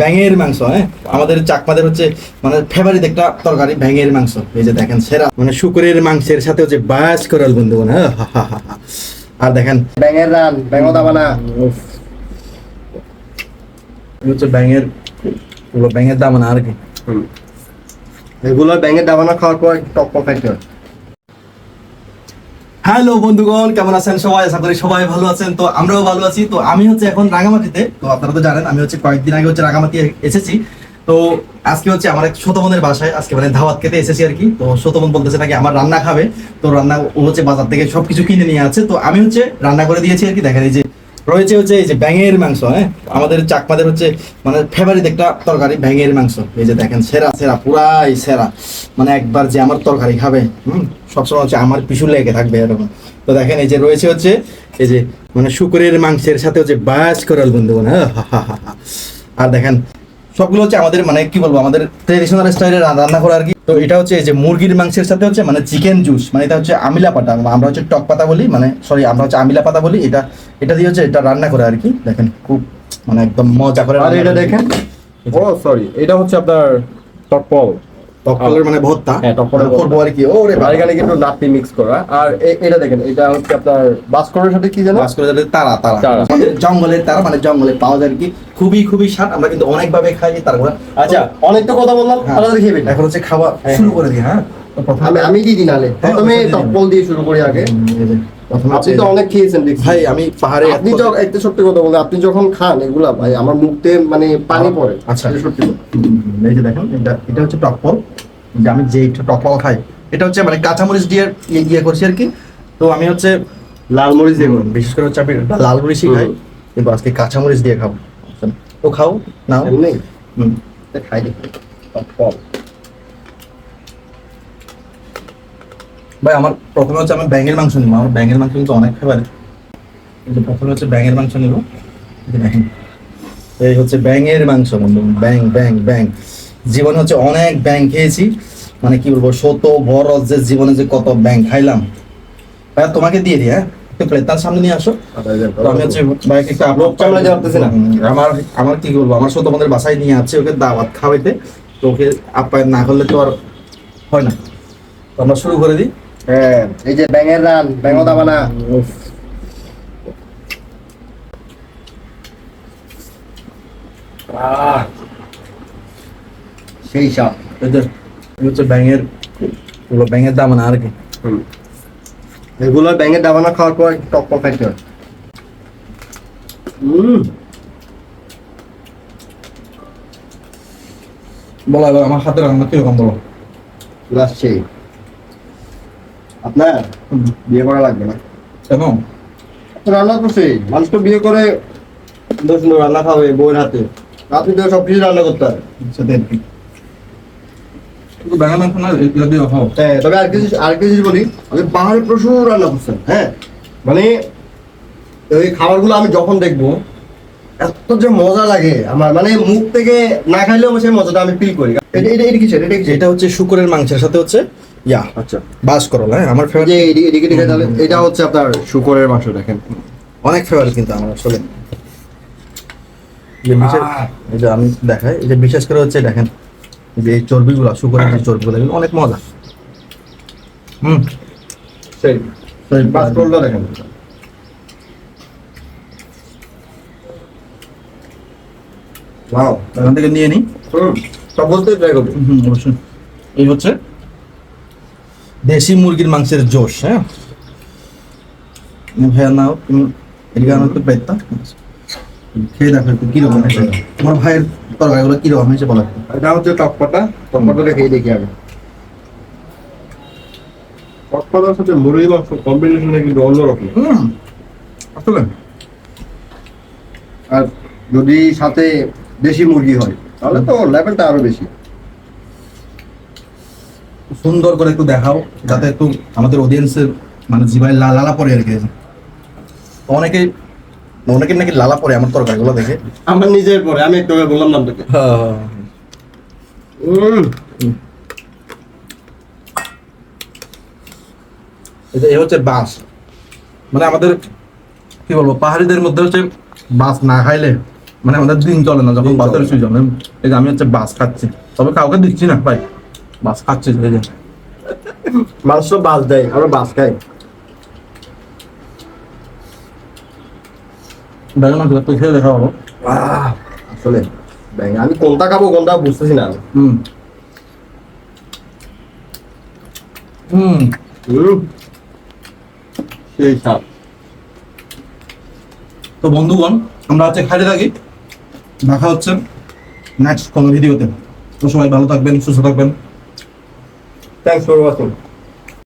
ব্যাঙের মাংস। হ্যাঁ, আমাদের চাকমাদের হচ্ছে মানে ফেভারিট একটা তরকারি ব্যাঙের মাংস। এই যে দেখেন সেরা মানে শুকরের মাংসের সাথে হচ্ছে বাস করাল বন্ধু। হ্যাঁ, আর দেখেন ব্যাঙের রান, ব্যাঙ দাবানা। হচ্ছে ব্যাঙের ব্যাঙের দাম না আর কি। এগুলো ব্যাঙের দাবানা খাওয়ার পর টক খাইতে হয়। হ্যালো বন্ধুগণ, কেমন আছেন সবাই? আশা করি সবাই ভালো আছেন। তো আমরাও ভালো আছি। তো আমি হচ্ছে এখন রাঙামাটিতে। তো আপনারা তো জানেন আমি হচ্ছে কয়েকদিন আগে হচ্ছে রাঙামাটি এসেছি। তো আজকে হচ্ছে আমার এক ছোট বোনের বাসায় আজকে মানে ধাওয়াত খেতে এসেছি আর কি। তো ছোট বোন বলতেছে নাকি আমার রান্না খাবে। তো রান্না ও হচ্ছে বাজার থেকে সবকিছু কিনে নিয়ে আছে। তো আমি হচ্ছে রান্না করে দিয়েছি আর কি। দেখেন এই যে রয়েছে হচ্ছে এই যে ব্যাঙের মাংস। হ্যাঁ, আমাদের চাকমাদের হচ্ছে মানে ফেভারিট একটা তরকারি ব্যাঙের মাংস। এই যে দেখেন সেরা সেরা পুরাই সেরা, মানে একবার যে আমার তরকারি খাবে সবসময় হচ্ছে আমার পিছু লেগে থাকবে এরকম। তো দেখেন এই যে রয়েছে হচ্ছে এই যে মানে শুকরের মাংসের সাথে হচ্ছে বাস করাল বন্ধু। হ্যাঁ, আর দেখেন সবগুলো হচ্ছে আমাদের মানে কি বলবো আমাদের ট্রেডিশনাল স্টাইলে রান্না করা আর কি। তো এটা হচ্ছে এই যে মুরগির মাংসের সাথে হচ্ছে মানে চিকেন জুস, মানে এটা হচ্ছে আমিলা পাতা, আমরা হচ্ছে টক পাতা বলি, মানে সরি আমরা হচ্ছে আমিলা পাতা বলি। এটা এটা দিয়ে হচ্ছে এটা রান্না করে আর কি। দেখেন খুব মানে একদম মজা করে। আর এটা দেখেন, ও সরি, এটা হচ্ছে আপনার টকপল। টকপালের মানে ভর্তা। হ্যাঁ, টকপালের করবো আর কি। ওরে আর এখানে কিন্তু নাটনি মিক্স করা। আর এটা দেখেন, এটা হচ্ছে আপনার বাসকরের সাথে কি জানো? বাস করে যাবে তারা তারা তারা। আমাদের জঙ্গলের তারা, মানে জঙ্গলে পাওয়া যায় আর কি। খুবই খুবই স্বাদ। আমরা কিন্তু অনেক ভাবে খাই তারপর। আচ্ছা, অনেক তো কথা বললাম, হ্যাঁ, আলাদা খেয়ে এখন হচ্ছে খাওয়া শুরু করে দিই। হ্যাঁ, তো প্রথমে আমি দিই দিই নালে হ্যাঁ, প্রথমে অবশ্যই দিই। টকপল দিয়ে শুরু করি আগে। প্রথমে আপনি তো অনেক খেয়েছেন দেখছি ভাই, আমি পাহাড়ে আপনি যখন একটা সত্যি কথা বলতে, আপনি যখন খান এগুলা ভাই আমার মুখতে মানে পানি পড়ে। আচ্ছা। এটা সত্যি কথা। এই যে দেখেন এটা এটা হচ্ছে টকপল। যে আমি যে টকপল খাই এটা হচ্ছে মানে কাঁচামরিচ দিয়ে ইয়ে করছি আর কি। তো আমি হচ্ছে লাল মরিচ দিয়ে করুন। বিশেষ করে হচ্ছে আমি লাল মরিচই খাই, কিন্তু আজকে কাঁচামরিচ দিয়ে খাবো। তো খাও নাও। এমনি হুম। খাই দেখি টকপল। ভাই আমার প্রথমে হচ্ছে আমি ব্যাঙের মাংস নিবো। আমার ব্যাঙের মাংস কিন্তু অনেক ফেভারিট। এই যে প্রথমে হচ্ছে ব্যাঙের মাংস নিবো। এই যে দেখেন এই হচ্ছে ব্যাঙের মাংস বন্ধু। ব্যাং ব্যাং ব্যাং জীবনে হচ্ছে অনেক ব্যাং খেয়েছি, মানে কি বলবো শত বড় যে জীবনে যে কত ব্যাং খাইলাম। ভাইয়া তোমাকে দিয়ে দিই। হ্যাঁ, একটু প্লেটার সামনে নিয়ে আসো। তো আমি হচ্ছে ভাইকে একটু লোক চামড়া যাওয়াতেছে না। আমার আমার কি বলবো আমার ছোট বোনের বাসায় নিয়ে আছে ওকে দাওয়াত খাওয়াইতে। তো ওকে আপ্যায়ন না করলে তো আর হয় না। তো আমরা শুরু করে দিই। হ্যাঁ, এই যে ব্যাঙের রান, ব্যাঙ দাবানা। সেই সাপ। এই যে এই হচ্ছে ব্যাঙের ব্যাঙের দাম না আর কি। এগুলো ব্যাঙের দাবানা খাওয়ার পর টকপল খাইতে হয়। বলো এবার আমার হাতের রান্না কিরকম বলো। আসছে আপনার বিয়ে করা লাগবে না। কেন? রান্না করছে মানুষ তো বিয়ে করে সুন্দর সুন্দর রান্না খাবে বউয়ের হাতে। আপনি তো সব কিছু রান্না করতে হয়। সাথে আর কি ব্যাঙের মাংস না এগুলো দিয়ে খাও। হ্যাঁ, তবে আরেকটা জিনিস বলি, আমি পাহাড়ে প্রচুর রান্না করছেন। হ্যাঁ, মানে ওই খাবারগুলো আমি যখন দেখবো এত যে মজা লাগে আমার, মানে মুখ থেকে না খাইলেও সেই মজাটা আমি ফিল করি। এটা এটা এটা কিসের? এটা কিসের? এটা হচ্ছে শুকরের মাংসের সাথে হচ্ছে ইয়া আচ্ছা, বাস করল। হ্যাঁ, আমার এই ফেভারিট, যে এদিকে এদিকে তাহলে এটা হচ্ছে আপনার শুকরের মাংস। দেখেন অনেক ফেভারিট কিন্তু আমার আসলে। এই যে আমি দেখাই, এই যে বিশেষ করে হচ্ছে দেখেন এই যে এই চর্বিগুলো, শুকরের যে চর্বিগুলো এগুলো অনেক মজা। সেই বাসকরটা দেখেন। ওয়াও, এখান থেকে নিয়ে নিই। সব বলতে ট্রাই করবো। অবশ্যই। এই হচ্ছে দেশি মুরগির মাংসের জোশ। হ্যাঁ, ভাইয়া নাও তুমি এদিকে আনো একটু প্লেটটা। খেয়ে দেখো একটু কিরকম হয়েছে। তোমার ভাইয়ের তরকারিগুলো কিরকম হয়েছে বলো। এটা হচ্ছে টকপাটা। টকপাটাটা খেয়ে দেখি আমি। টকপাটার সাথে মুরগি মাংস কম্বিনেশনে কিন্তু অন্যরকম। আসলে আর যদি সাথে দেশি মুরগি হয় তাহলে তো লেভেলটা আরো বেশি। সুন্দর করে একটু দেখাও যাতে একটু আমাদের অডিয়েন্সের মানে জিভায় লালা পরে আর কি। অনেকেই অনেকের নাকি লালা পরে আমার তরকারিগুলো দেখে। আমার নিজের পরে আমি একটু আগে বললাম নামটাকে। এই হচ্ছে বাঁশ, মানে আমাদের কি বলবো পাহাড়িদের মধ্যে হচ্ছে বাঁশ না খাইলে মানে আমাদের দিন চলে না যখন দিন চলে বাসের না। সিজন। এই যে আমি হচ্ছে বাস খাচ্ছি, তবে কাউকে দিচ্ছি না ভাই, বাস খাচ্ছি। এই যে মানুষ তো বাস দেয়, আমরা বাস খাই। বেগুন মাছ তুই খেয়ে দেখা হবো। আসলে ব্যাঙ আমি কোনটা খাবো কোনটা বুঝতেছি না। হুম হুম সেই সাপ। তো বন্ধুগণ, আমরা হচ্ছে খাইতে থাকি, দেখা হচ্ছে নেক্সট কোনো ভিডিওতে। তো সবাই ভালো থাকবেন, সুস্থ থাকবেন। Thanks for watching.